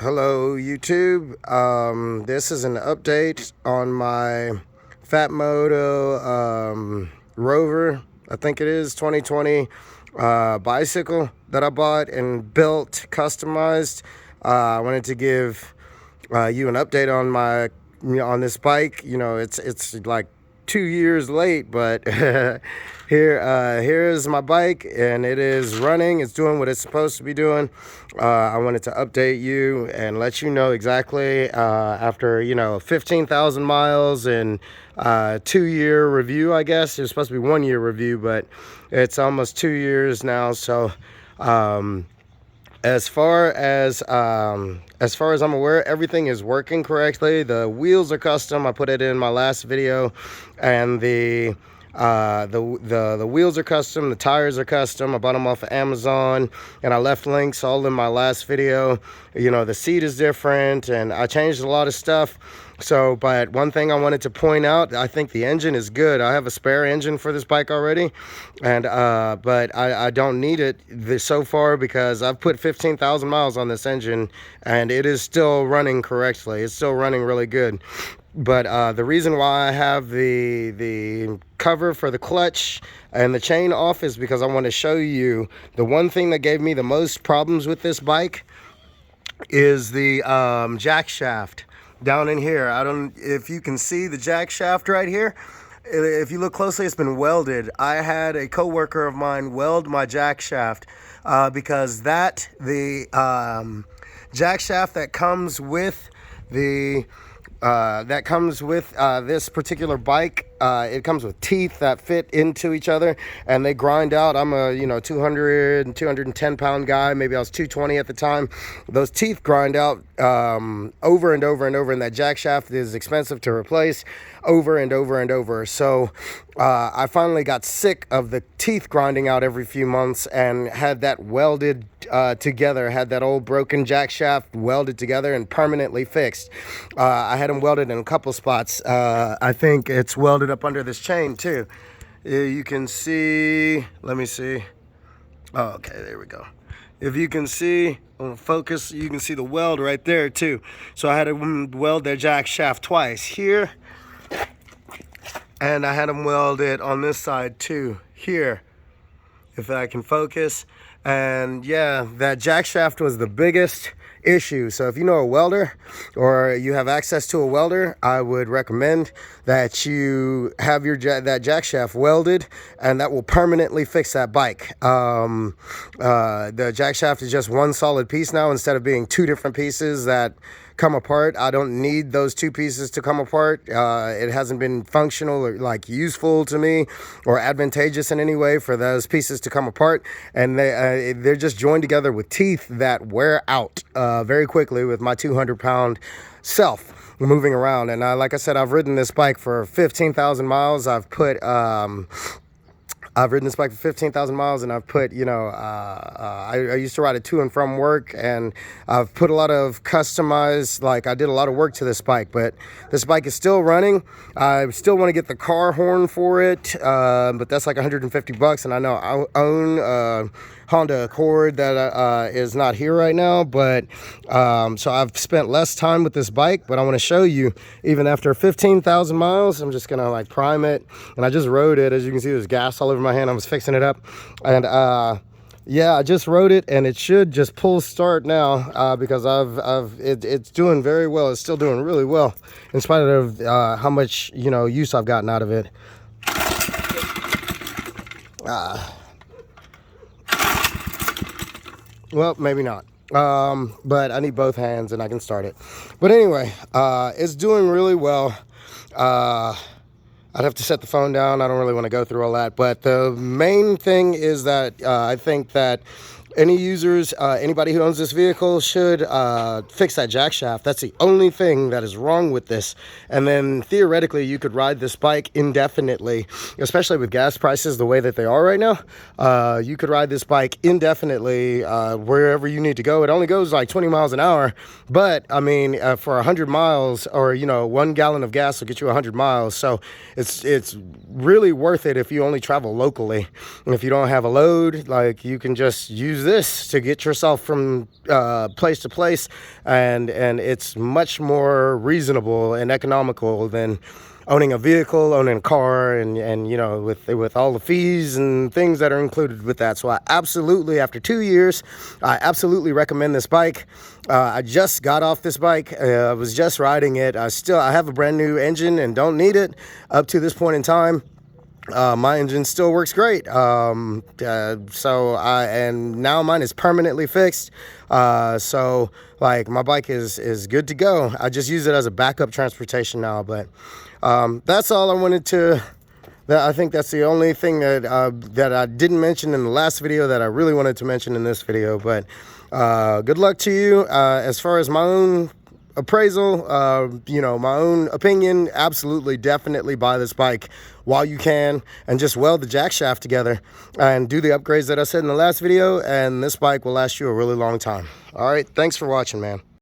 Hello YouTube. This is an update on my Phatmoto Rover, I think it is 2020 bicycle that I bought and built, customized. I wanted to give you an update on my on this bike. You know, it's like 2 years late, but here's my bike, and it is running. It's doing what it's supposed to be doing. I wanted to update you and let you know exactly after 15,000 miles and 2-year review. I guess it was supposed to be 1-year review, but it's almost 2 years now. So as far as I'm aware, everything is working correctly. The wheels are custom. I put it in my last video, and the wheels are custom. The tires are custom. I bought them off of Amazon, and I left links all in my last video. You know, the seat is different, and I changed a lot of stuff. So, but one thing I wanted to point out, I think the engine is good. I have a spare engine for this bike already, and but I don't need it so far because I've put 15,000 miles on this engine, and it is still running correctly. It's still running really good. But the reason why I have the cover for the clutch and the chain off is because I want to show you the one thing that gave me the most problems with this bike is the jack shaft down in here. I don't if you can see the jack shaft right here. If you look closely, it's been welded. I had a co-worker of mine weld my jack shaft because the jack shaft that comes with this particular bike, it comes with teeth that fit into each other, and they grind out. I'm a 210 pound guy. Maybe I was 220 at the time. Those teeth grind out over and over and over, and that jack shaft is expensive to replace over and over and over. So I finally got sick of the teeth grinding out every few months and had that welded together, had that old broken jack shaft welded together and permanently fixed. I had them welded in a couple spots. I think it's welded up under this chain too. You can see, let me see. Oh, okay, there we go. If you can see, on focus, you can see the weld right there too. So I had to weld their jack shaft twice here, and I had them weld it on this side too, here, if I can focus. And yeah, that jack shaft was the biggest issue. So if you know a welder or you have access to a welder, I would recommend that you have that jack shaft welded, and that will permanently fix that bike. The jack shaft is just one solid piece now instead of being two different pieces that come apart. I don't need those two pieces to come apart. It hasn't been functional or like useful to me or advantageous in any way for those pieces to come apart, and they're just joined together with teeth that wear out very quickly with my 200-pound self moving around. And like I said, I've ridden this bike for 15,000 miles. I've ridden this bike for 15,000 miles, and I've put, I used to ride it to and from work, and I've put a lot of customized, like I did a lot of work to this bike, but this bike is still running. I still want to get the car horn for it, but that's like 150 bucks, and I know I own a Honda Accord that is not here right now, but so I've spent less time with this bike, but I want to show you, even after 15,000 miles, I'm just gonna like prime it, and I just rode it. As you can see, there's gas all over my hand. I was fixing it up, and yeah, I just rode it, and it should just pull start now because it's doing very well. It's still doing really well in spite of how much use I've gotten out of it. Well, maybe not, but I need both hands and I can start it. But anyway, it's doing really well. I'd have to set the phone down. I don't really want to go through all that, but the main thing is that I think that any users, anybody who owns this vehicle should fix that jack shaft. That's the only thing that is wrong with this. And then theoretically, you could ride this bike indefinitely, especially with gas prices the way that they are right now. You could ride this bike indefinitely wherever you need to go. It only goes like 20 miles an hour, but I mean, for 100 miles, or 1 gallon of gas will get you 100 miles. So it's really worth it if you only travel locally. And if you don't have a load, like, you can just use this to get yourself from place to place, and it's much more reasonable and economical than owning a vehicle, owning a car, and you know, with all the fees and things that are included with that. So I absolutely, after 2 years, I absolutely recommend this bike. I just got off this bike. I was just riding it. I have a brand new engine and don't need it up to this point in time. My engine still works great. And now mine is permanently fixed. So like my bike is good to go. I just use it as a backup transportation now, but that's all I wanted to. I think that's the only thing that I didn't mention in the last video that I really wanted to mention in this video. But good luck to you. As far as my own appraisal, you know, my own opinion, absolutely, definitely buy this bike while you can, and just weld the jack shaft together and do the upgrades that I said in the last video, and this bike will last you a really long time. All right, thanks for watching, man.